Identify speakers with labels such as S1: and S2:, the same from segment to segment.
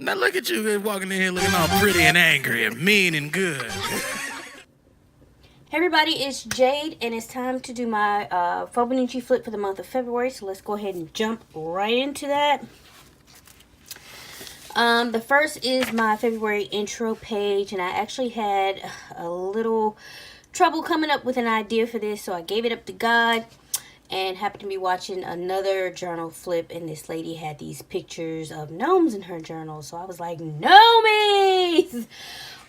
S1: Now look at you walking in here looking all pretty and angry and mean and good.
S2: Hey everybody, it's Jade, and it's time to do my Fibonacci flip for the month of February. So let's go ahead and jump right into that. The first is my February intro page, and I actually had a little trouble coming up with an idea for this, so I gave it up to God and happened to be watching another journal flip, and this lady had these pictures of gnomes in her journal. So I was like, gnomies!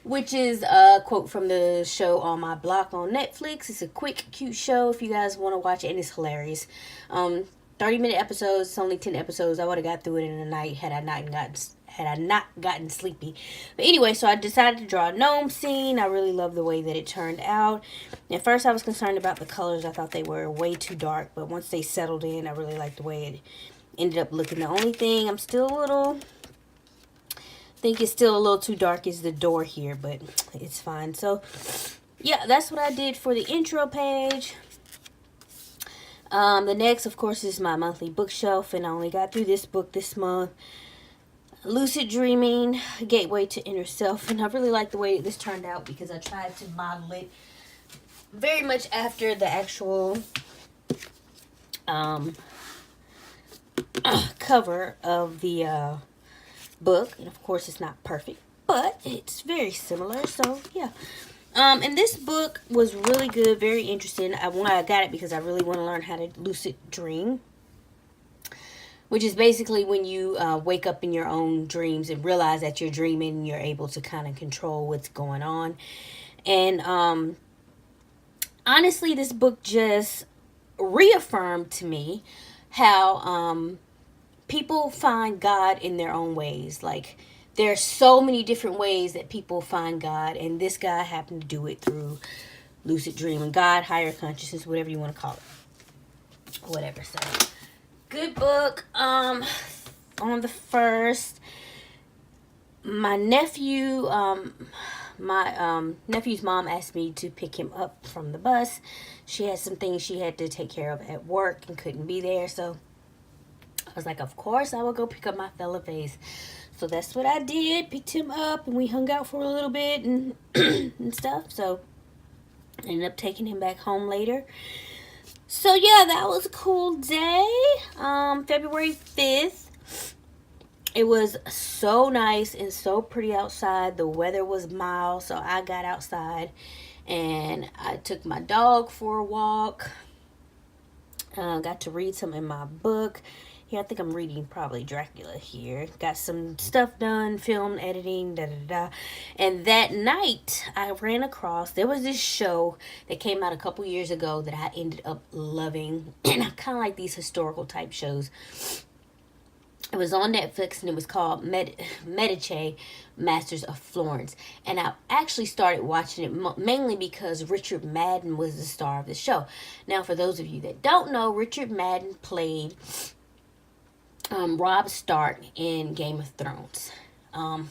S2: Which is a quote from the show On My Block on Netflix. It's a quick, cute show if you guys want to watch it, and it's hilarious. 30-minute episodes. It's only 10 episodes. I would have got through it in a night had I not gotten sleepy. But anyway, so I decided to draw a gnome scene. I really love the way that it turned out. At first, I was concerned about the colors. I thought they were way too dark, but once they settled in, I really liked the way it ended up looking. The only thing I'm still a little... think it's still a little too dark is the door here, but it's fine. So yeah, that's what I did for the intro page. The next, of course, is my monthly bookshelf, and I only got through this book this month, Lucid Dreaming, Gateway to Inner Self. And I really like the way this turned out because I tried to model it very much after the actual cover of the book. And of course it's not perfect, but it's very similar. So yeah, and this book was really good, very interesting. I got it because I really want to learn how to lucid dream, which is basically when you wake up in your own dreams and realize that you're dreaming and you're able to kind of control what's going on. And honestly, this book just reaffirmed to me how people find God in their own ways. Like, there's so many different ways that people find God, and this guy happened to do it through lucid dreaming. God, higher consciousness, whatever you want to call it. Whatever. So, good book. On the first, my nephew, nephew's mom asked me to pick him up from the bus. She had some things she had to take care of at work and couldn't be there, so I was like, of course I will go pick up my fella face. So that's what I did. Picked him up and we hung out for a little bit and and stuff. So I ended up taking him back home later. So yeah, that was a cool day. February 5th. It was so nice and so pretty outside. The weather was mild, so I got outside and I took my dog for a walk. Got to read some in my book. Here, I think I'm reading probably Dracula here. Got some stuff done, film, editing, da-da-da. And that night, I ran across, there was this show that came out a couple years ago that I ended up loving. And I kind of like these historical type shows. It was on Netflix, and it was called Medici, Masters of Florence. And I actually started watching it mainly because Richard Madden was the star of the show. Now, for those of you that don't know, Richard Madden played Robb Stark in Game of Thrones. I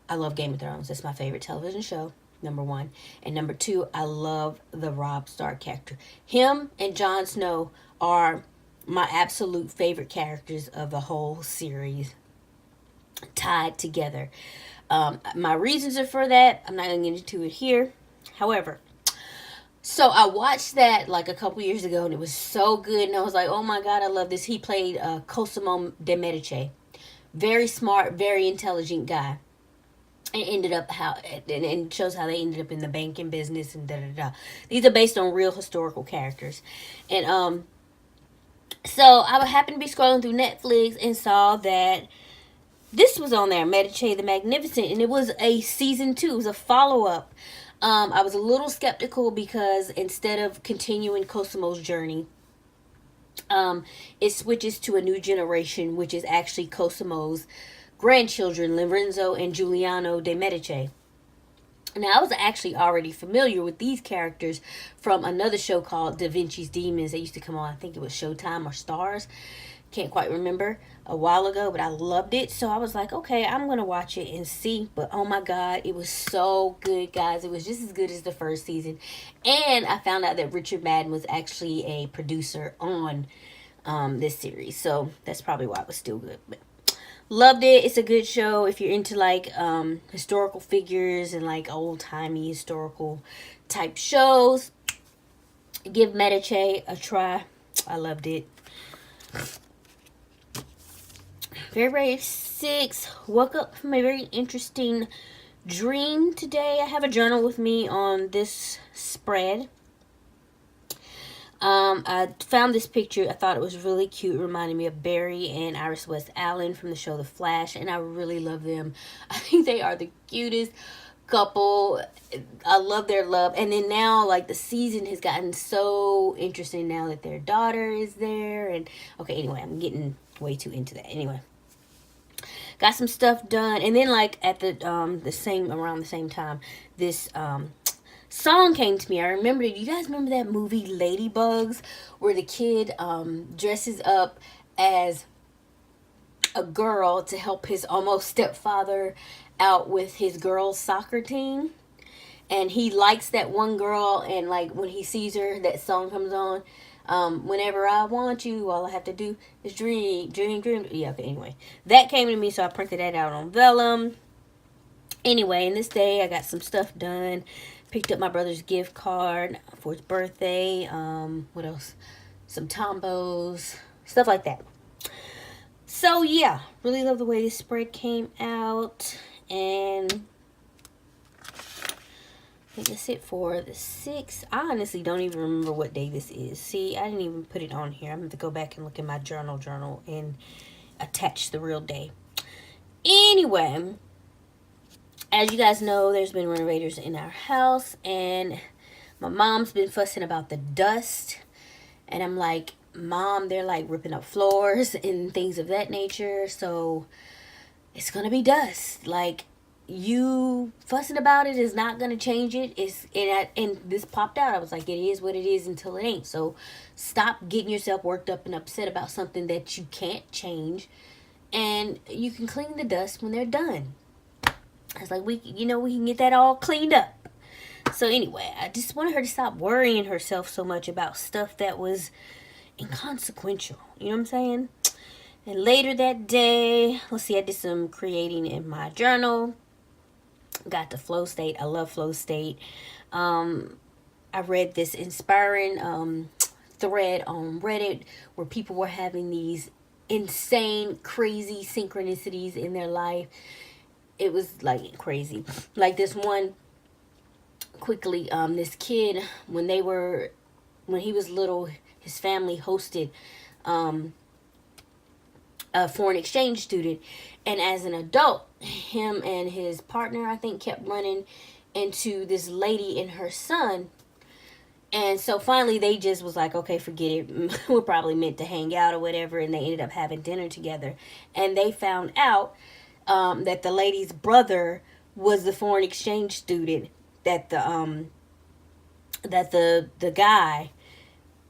S2: love Game of Thrones. That's my favorite television show, number one. And number two, I love the Robb Stark character. Him and Jon Snow are my absolute favorite characters of the whole series, tied together. My reasons are for that. I'm not going to get into it here. However, so I watched that like a couple years ago, and it was so good. And I was like, oh my God, I love this. He played Cosimo de Medici. Very smart, very intelligent guy. And ended up and shows how they ended up in the banking business and da-da-da. These are based on real historical characters. And so I happened to be scrolling through Netflix and saw that this was on there, Medici the Magnificent, and it was a season 2. It was a follow-up. I was a little skeptical because instead of continuing Cosimo's journey, it switches to a new generation, which is actually Cosimo's grandchildren, Lorenzo and Giuliano de Medici. Now, I was actually already familiar with these characters from another show called Da Vinci's Demons. They used to come on, I think it was Showtime or Stars. Can't quite remember, a while ago, but I loved it. So I was like, okay, I'm going to watch it and see. But oh my God, it was so good, guys. It was just as good as the first season. And I found out that Richard Madden was actually a producer on this series. So that's probably why it was still good. But Loved it. It's a good show if you're into like historical figures and like old timey historical type shows. Give Medicaid a try. I loved it. February 6th, woke up from a very interesting dream today. I have a journal with me on this spread. I found this picture. I thought it was really cute. It reminded me of Barry and Iris West Allen from the show The Flash, and I really love them. I think they are the cutest couple. I love their love. And then now, like, the season has gotten so interesting now that their daughter is there. And okay, anyway, I'm getting way too into that. Anyway, got some stuff done, and then like at around the same time, this song came to me. I remember, you guys remember that movie Ladybugs, where the kid dresses up as a girl to help his almost stepfather out with his girls' soccer team, and he likes that one girl, and like when he sees her, that song comes on. Whenever I want you, all I have to do is dream, dream, dream. Yeah, okay, anyway. That came to me, so I printed that out on vellum. Anyway, in this day, I got some stuff done. Picked up my brother's gift card for his birthday. What else? Some Tombos. Stuff like that. So, yeah. Really love the way this spread came out. And I think that's it for the 6th. I honestly don't even remember what day this is. See, I didn't even put it on here. I'm going to go back and look in my journal and attach the real day. Anyway, as you guys know, there's been renovators in our house, and my mom's been fussing about the dust. And I'm like, Mom, they're like ripping up floors and things of that nature, so it's going to be dust. Like, you fussing about it is not going to change it. And this popped out. I was like, it is what it is until it ain't. So stop getting yourself worked up and upset about something that you can't change. And you can clean the dust when they're done. I was like, we can get that all cleaned up. So anyway, I just wanted her to stop worrying herself so much about stuff that was inconsequential. You know what I'm saying? And later that day, let's see, I did some creating in my journal. Got to flow state. I love flow state. I read this inspiring thread on Reddit where people were having these insane, crazy synchronicities in their life. It was like crazy. Like this one, quickly, this kid, when he was little, his family hosted a foreign exchange student, and as an adult, him and his partner, I think, kept running into this lady and her son. And so finally they just was like, okay, forget it, we're probably meant to hang out or whatever. And they ended up having dinner together, and they found out that the lady's brother was the foreign exchange student that the guy,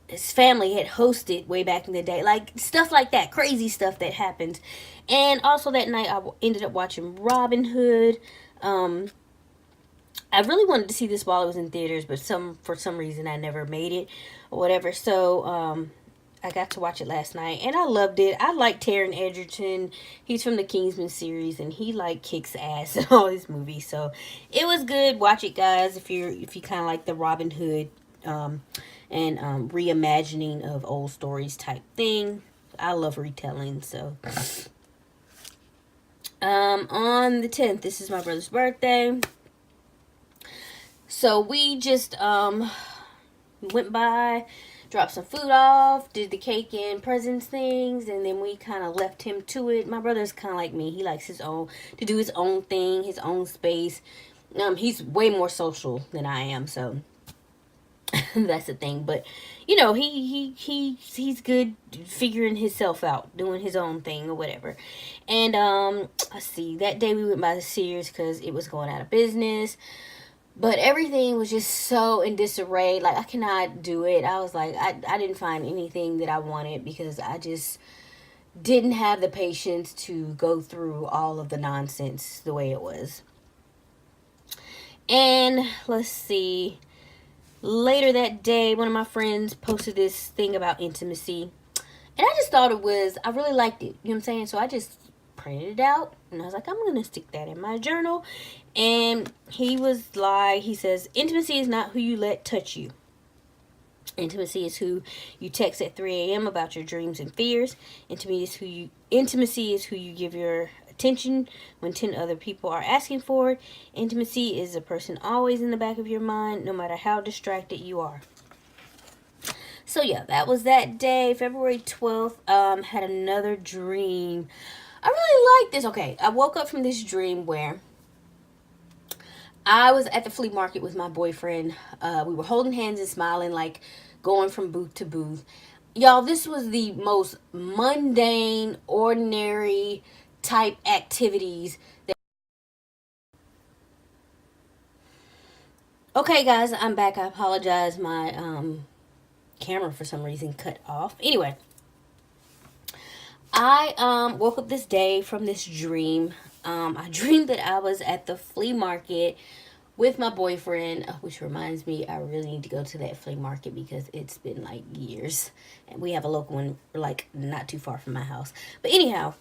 S2: his family, had hosted way back in the day. Like, stuff like that, crazy stuff that happens. And also that night I ended up watching Robin Hood. I really wanted to see this while it was in theaters, but for some reason I never made it or whatever. So I got to watch it last night, and I loved it. I like Taron Egerton. He's from the Kingsman series, and he like kicks ass in all his movies. So it was good. Watch it, guys, if you kind of like the Robin Hood and reimagining of old stories type thing. I love retelling. So on the 10th, this is my brother's birthday. So we just went by, dropped some food off, did the cake and presents things, and then we kind of left him to it. My brother's kind of like me. He likes to do his own thing, his own space. He's way more social than I am, so that's the thing. But you know, he's good figuring himself out, doing his own thing or whatever. And let's see, that day we went by the Sears because it was going out of business. But everything was just so in disarray. Like, I cannot do it. I was like, I didn't find anything that I wanted because I just didn't have the patience to go through all of the nonsense the way it was. And let's see. Later that day, one of my friends posted this thing about intimacy. And I just thought I really liked it. You know what I'm saying? So I just printed it out, and I was like, I'm gonna stick that in my journal. And he says, intimacy is not who you let touch you. Intimacy is who you text at 3 a.m. about your dreams and fears. Intimacy is who you give your attention when 10 other people are asking for it. Intimacy is a person always in the back of your mind, no matter how distracted you are. So yeah, that was that day, February 12th. Had another dream. I really like this. Okay, I woke up from this dream where I was at the flea market with my boyfriend. We were holding hands and smiling, like going from booth to booth. Y'all, this was the most mundane, ordinary type activities. Okay, guys, I'm back. I apologize. My camera, for some reason, cut off. Anyway, I woke up this day from this dream. I dreamed that I was at the flea market with my boyfriend, which reminds me, I really need to go to that flea market because it's been like years. And we have a local one, like, not too far from my house. But anyhow,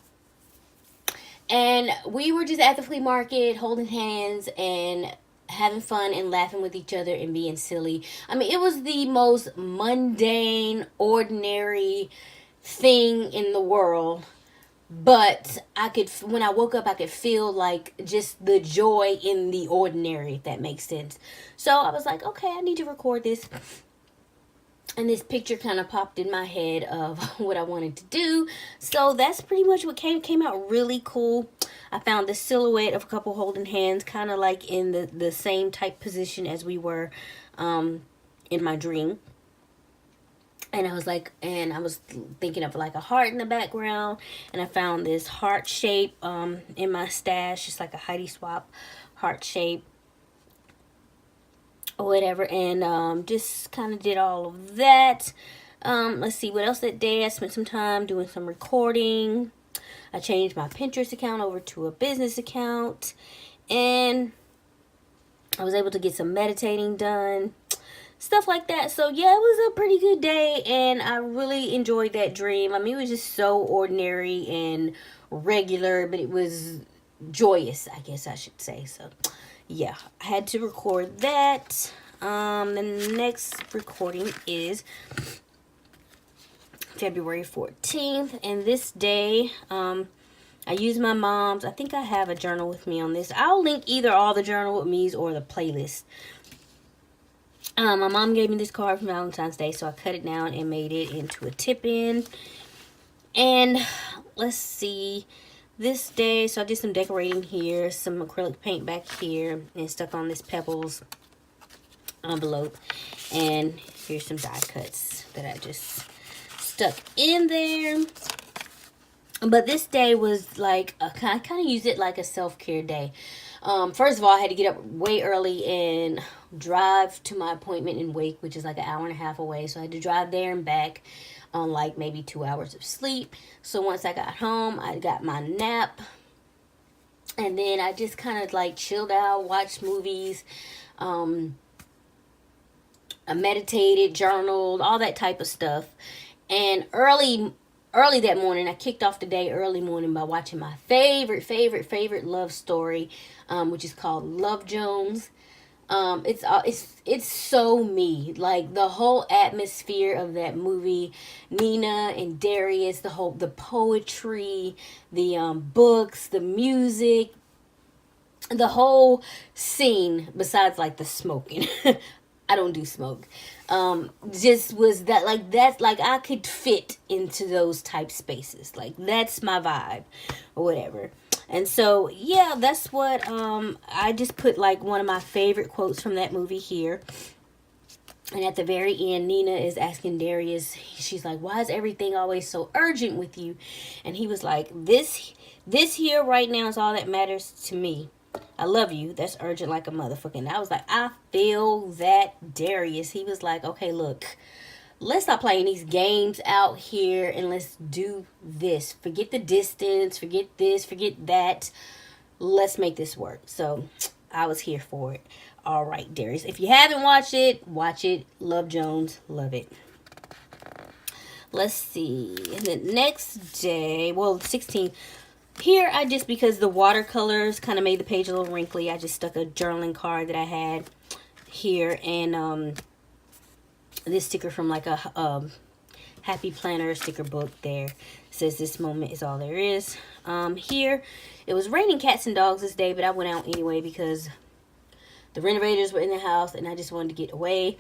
S2: and we were just at the flea market holding hands and having fun and laughing with each other and being silly. I mean, it was the most mundane, ordinary thing in the world. But when I woke up, I could feel like just the joy in the ordinary, if that makes sense. So I was like, okay, I need to record this. And this picture kind of popped in my head of what I wanted to do. So that's pretty much what came out really cool. I found the silhouette of a couple holding hands, kind of like in the same type position as we were in my dream. And I was thinking of like a heart in the background. And I found this heart shape in my stash. Just like a Heidi Swap heart shape. Or whatever. And just kind of did all of that. Let's see what else that day. I spent some time doing some recording. I changed my Pinterest account over to a business account. And I was able to get some meditating done. Stuff like that. So yeah, it was a pretty good day, and I really enjoyed that dream. I mean, it was just so ordinary and regular, but it was joyous, I guess I should say. So yeah, I had to record that. The next recording is February 14th, and this day I used my mom's. I think I have a journal with me on this. I'll link either all the journal with me's or the playlist. My mom gave me this card for Valentine's Day, so I cut it down and made it into a tip-in. And let's see, this day, so I did some decorating here, some acrylic paint back here, and stuck on this Pebbles envelope. And here's some die cuts that I just stuck in there. But this day was like, I kind of used it like a self-care day. First of all, I had to get up way early and drive to my appointment in Wake, which is like an hour and a half away. So I had to drive there and back on like maybe 2 hours of sleep. So once I got home, I got my nap. And then I just kind of like chilled out, watched movies, I meditated, journaled, all that type of stuff. And early that morning, I kicked off the day early morning by watching my favorite love story, which is called Love Jones. It's so me. Like the whole atmosphere of that movie, Nina and Darius, the poetry, the books, the music, the whole scene. Besides like the smoking, I don't do smoke. Just was that like that's like I could fit into those type spaces. Like that's my vibe or whatever. And so yeah, that's what I just put like one of my favorite quotes from that movie here. And at the very end, Nina is asking Darius, she's like, why is everything always so urgent with you? And he was like, this here right now is all that matters to me. I love you. That's urgent like a motherfucker. And I was like, I feel that, Darius. He was like, okay, look, let's stop playing these games out here and let's do this. Forget the distance. Forget this. Forget that. Let's make this work. So I was here for it. All right, Darius. If you haven't watched it, watch it. Love Jones. Love it. Let's see. And the next day, well, 16th. Here, I just, because the watercolors kind of made the page a little wrinkly, I just stuck a journaling card that I had here, and this sticker from like a Happy Planner sticker book there. It says this moment is all there is. Here, it was raining cats and dogs this day, but I went out anyway because the renovators were in the house and I just wanted to get away.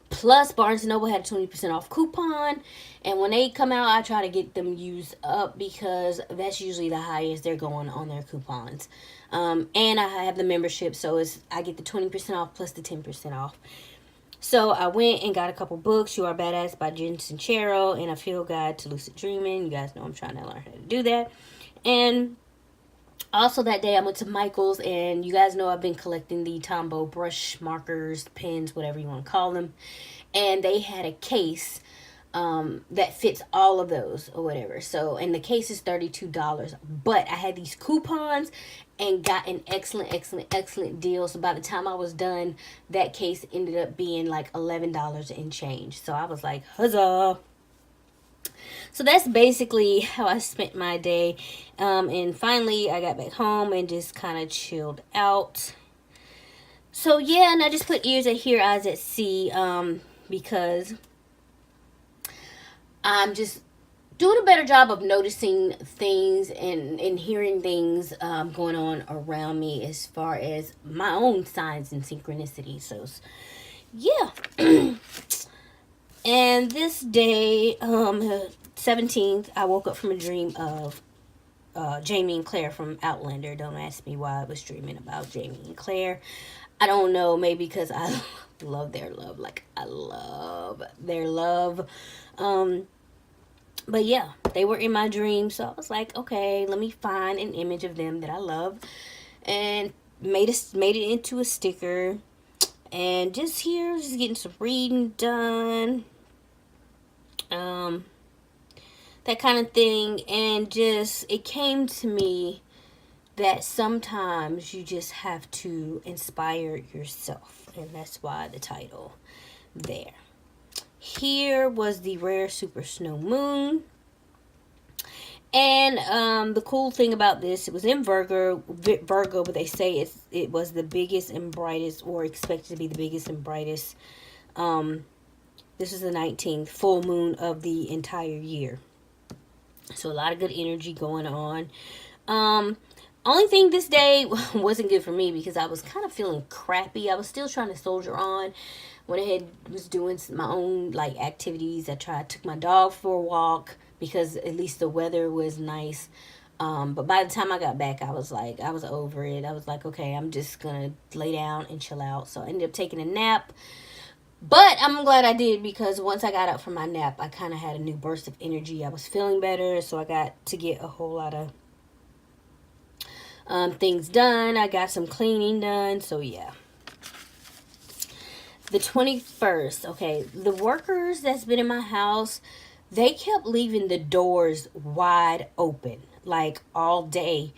S2: Plus, Barnes & Noble had a 20% off coupon. And when they come out, I try to get them used up because that's usually the highest they're going on their coupons. And I have the membership, so I get the 20% off plus the 10% off. So I went and got a couple books. You Are Badass by Jen Sincero and A Field Guide to Lucid Dreaming. You guys know I'm trying to learn how to do that. And also that day I went to Michael's, and you guys know I've been collecting the Tombow brush markers, pens, whatever you want to call them. And they had a case that fits all of those or whatever. So, and the case is $32. But I had these coupons and got an excellent deal. So by the time I was done, that case ended up being like $11 and change. So I was like, huzzah. So that's basically how I spent my day. And finally, I got back home and just kind of chilled out. So yeah, and I just put ears at hear, eyes at see, because I'm just doing a better job of noticing things and hearing things going on around me as far as my own signs and synchronicity. So yeah. And this day, 17th, I woke up from a dream of Jamie and Claire from Outlander. Don't ask me why I was dreaming about Jamie and Claire. I don't know, maybe because I love their love. Like, I love their love. But yeah, they were in my dream. So I was like, okay, let me find an image of them that I love. And made it into a sticker. And just here, just getting some reading done. That kind of thing. And just, it came to me that sometimes you just have to inspire yourself. And that's why the title there. Here was the rare super snow moon. And the cool thing about this, it was in Virgo, but they say it was the biggest and brightest, or expected to be the biggest and brightest. This is the 19th full moon of the entire year. So a lot of good energy going on. Only thing this day wasn't good for me because I was kind of feeling crappy. I was still trying to soldier on. Went ahead, was doing my own like activities. Took my dog for a walk because at least the weather was nice. But by the time I got back, I was over it. I was like, okay, I'm just gonna lay down and chill out. So I ended up taking a nap. But I'm glad I did, because once I got up from my nap, I kind of had a new burst of energy. I was feeling better, so I got to get a whole lot of things done. I got some cleaning done, so yeah. The 21st, okay, the workers that's been in my house, they kept leaving the doors wide open, like all day.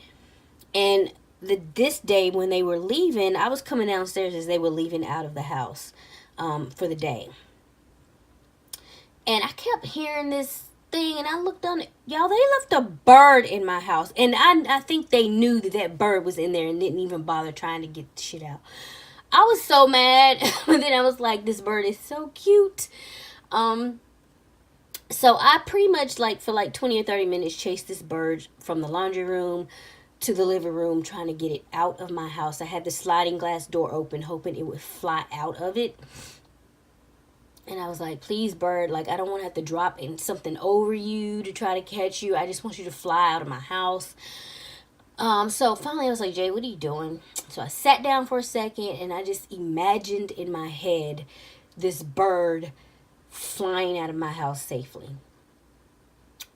S2: And this day when they were leaving, I was coming downstairs as they were leaving out of the house for the day. And I kept hearing this thing, and I looked on it. Y'all, they left a bird in my house. And I think they knew that bird was in there and didn't even bother trying to get the shit out. I was so mad. But then I was like, this bird is so cute. So I pretty much for 20 or 30 minutes chased this bird from the laundry room to the living room, trying to get it out of my house. I had the sliding glass door open, hoping it would fly out of it. And I was like, please, bird, I don't want to have to drop something over you to try to catch you. I just want you to fly out of my house. So finally I was like, Jay, what are you doing? So I sat down for a second, and I just imagined in my head this bird flying out of my house safely.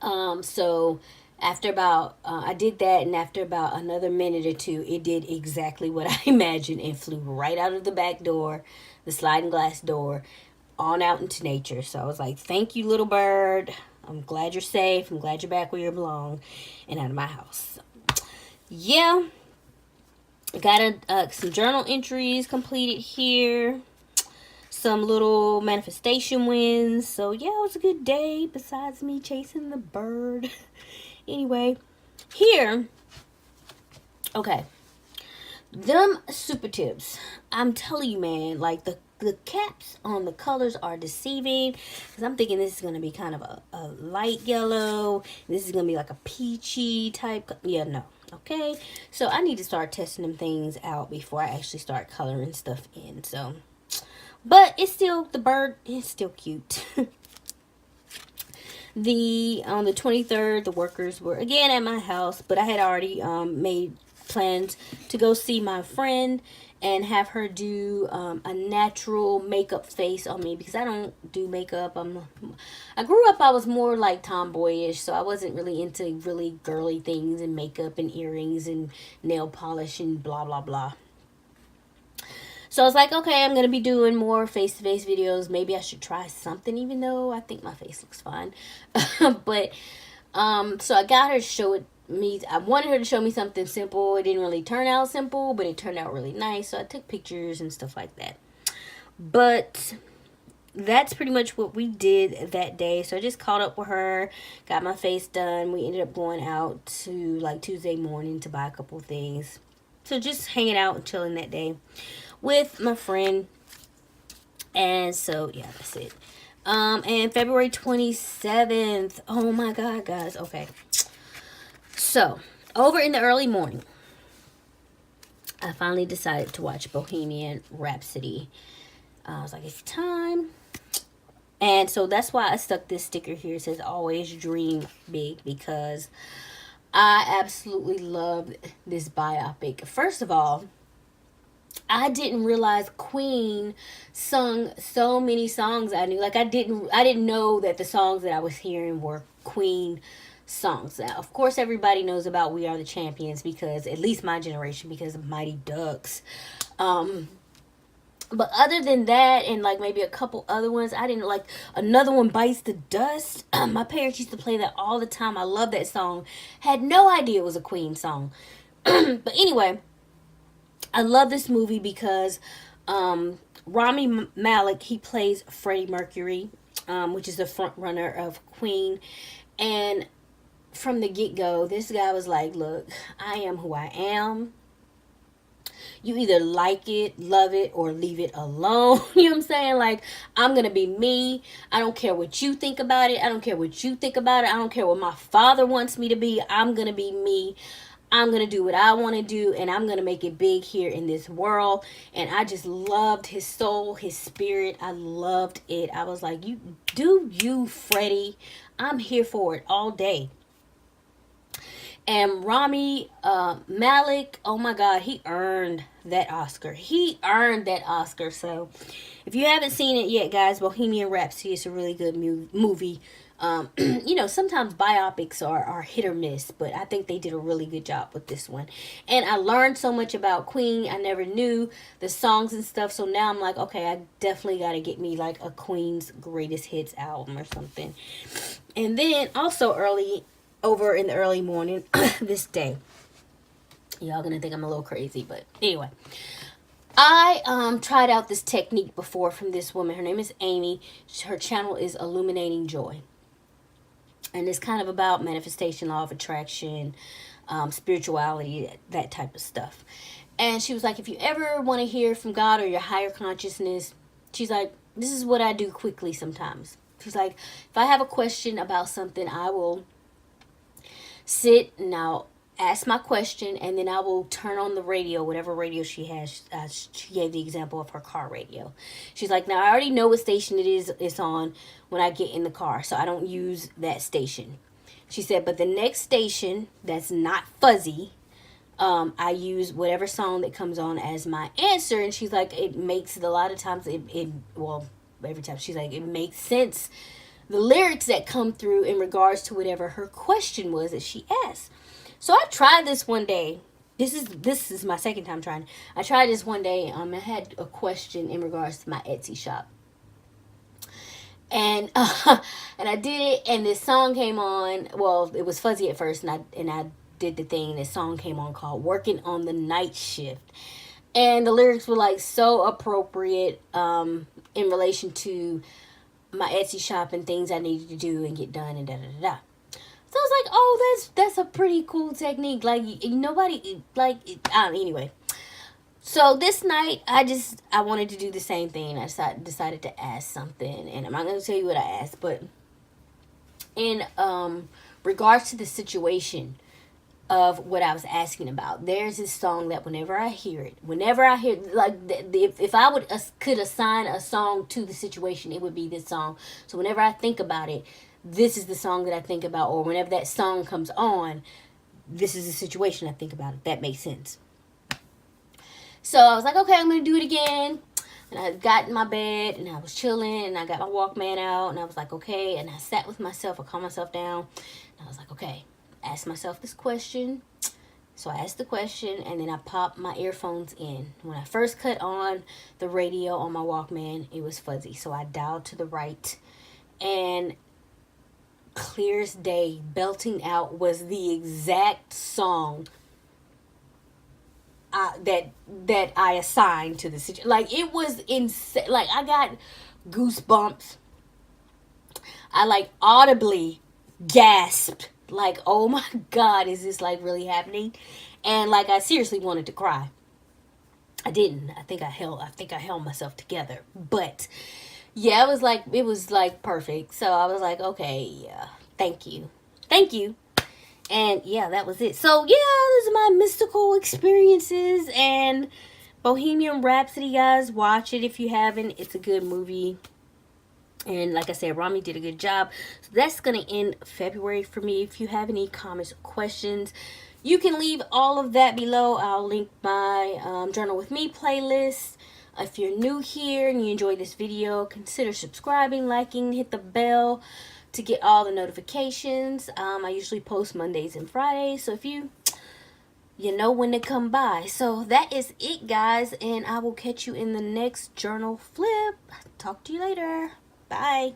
S2: So after about, I did that, and after about another minute or two, it did exactly what I imagined and flew right out of the back door, the sliding glass door, on out into nature. So I was like, thank you, little bird. I'm glad you're safe. I'm glad you're back where you belong and out of my house. Yeah. Got some journal entries completed here. Some little manifestation wins. So yeah, it was a good day besides me chasing the bird. Anyway, here, okay, them super tips, I'm telling you, man, like the caps on the colors are deceiving, because I'm thinking this is going to be kind of a light yellow. This is going to be like a peachy type. Yeah, no. Okay, so I need to start testing them things out before I actually start coloring stuff in. So, but it's still, the bird is still cute. On the 23rd, the workers were again at my house, but I had already made plans to go see my friend and have her do a natural makeup face on me, because I don't do makeup. I grew up, I was more like tomboyish, so I wasn't really into really girly things and makeup and earrings and nail polish and blah blah blah. So I was like, okay, I'm going to be doing more face-to-face videos. Maybe I should try something, even though I think my face looks fine. But, so I got her to show it me. I wanted her to show me something simple. It didn't really turn out simple, but it turned out really nice. So I took pictures and stuff like that. But that's pretty much what we did that day. So I just caught up with her, got my face done. We ended up going out to like Tuesday morning to buy a couple things. So just hanging out and chilling that day with my friend. And so yeah, that's it. And February 27th, oh my god, guys. Okay, so over in the early morning, I finally decided to watch Bohemian Rhapsody. I was like, it's time. And so that's why I stuck this sticker here. It says always dream big, because I absolutely love this biopic. First of all, I didn't realize Queen sung so many songs I knew. Like I didn't know that the songs that I was hearing were Queen songs. Now, of course, everybody knows about "We Are the Champions," because at least my generation, because of Mighty Ducks. But other than that, and like maybe a couple other ones, I didn't like. Another one, "Bites the Dust." My parents used to play that all the time. I love that song. Had no idea it was a Queen song. But anyway, I love this movie because Rami Malek, he plays Freddie Mercury, which is the front runner of Queen. And from the get-go, this guy was like, look, I am who I am. You either like it, love it, or leave it alone. You know what I'm saying? Like, I'm going to be me. I don't care what you think about it. I don't care what you think about it. I don't care what my father wants me to be. I'm going to be me. I'm going to do what I want to do, and I'm going to make it big here in this world. And I just loved his soul, his spirit. I loved it. I was like, you do you, Freddie. I'm here for it all day. And Rami Malek, oh my God, he earned that Oscar. He earned that Oscar. So if you haven't seen it yet, guys, Bohemian Rhapsody is a really good movie. You know, sometimes biopics are hit or miss, but I think they did a really good job with this one. And I learned so much about Queen. I never knew the songs and stuff. So now I'm like, okay, I definitely got to get me like a Queen's Greatest Hits album or something. And then also over in the early morning this day, y'all gonna think I'm a little crazy, but anyway, I tried out this technique before from this woman. Her name is Amy. Her channel is Illuminating Joy, and it's kind of about manifestation, law of attraction, spirituality, that type of stuff. And she was like, if you ever want to hear from God or your higher consciousness, she's like, this is what I do quickly sometimes. She's like, if I have a question about something, I will sit and I'll ask my question, and then I will turn on the radio, whatever radio she has. She gave the example of her car radio. She's like, now I already know what station it's on when I get in the car, so I don't use that station. She said, but the next station that's not fuzzy, I use whatever song that comes on as my answer. And she's like, it makes a lot of times every time she's like, it makes sense, the lyrics that come through in regards to whatever her question was that she asked. So I tried this one day. This is my second time trying. I tried this one day. I had a question in regards to my Etsy shop, and I did it. And this song came on. Well, it was fuzzy at first, and I did the thing. This song came on called "Working on the Night Shift," and the lyrics were like so appropriate in relation to my Etsy shop and things I needed to do and get done and da da da da. So I was like, oh, that's a pretty cool technique. Like, nobody, like, anyway. So this night, I wanted to do the same thing. I decided to ask something. And I'm not going to tell you what I asked. But in regards to the situation of what I was asking about, there's this song that whenever I hear it, like, if I could assign a song to the situation, it would be this song. So whenever I think about it, this is the song that I think about. Or whenever that song comes on, this is the situation I think about. If that makes sense. So I was like, okay, I'm going to do it again. And I got in my bed and I was chilling and I got my Walkman out and I was like, okay. And I sat with myself. I calmed myself down. And I was like, okay, ask myself this question. So I asked the question and then I popped my earphones in. When I first cut on the radio on my Walkman, it was fuzzy. So I dialed to the right and clear as day, belting out was the exact song that I assigned to the situation. Like, it was insane. Like, I got goosebumps. I, like, audibly gasped. Like, oh my God, is this, like, really happening? And, like, I seriously wanted to cry. I didn't. I think I held myself together. But yeah, it was like perfect. So I was like, okay, yeah, thank you. And yeah, that was it. So yeah, those are my mystical experiences and Bohemian Rhapsody, guys. Watch it if you haven't. It's a good movie. And like I said, Rami did a good job. So that's going to end February for me. If you have any comments or questions, you can leave all of that below. I'll link my Journal With Me playlist. If you're new here and you enjoyed this video, consider subscribing, liking, hit the bell to get all the notifications. I usually post Mondays and Fridays, so if you know when to come by. So that is it, guys, and I will catch you in the next journal flip. Talk to you later. Bye.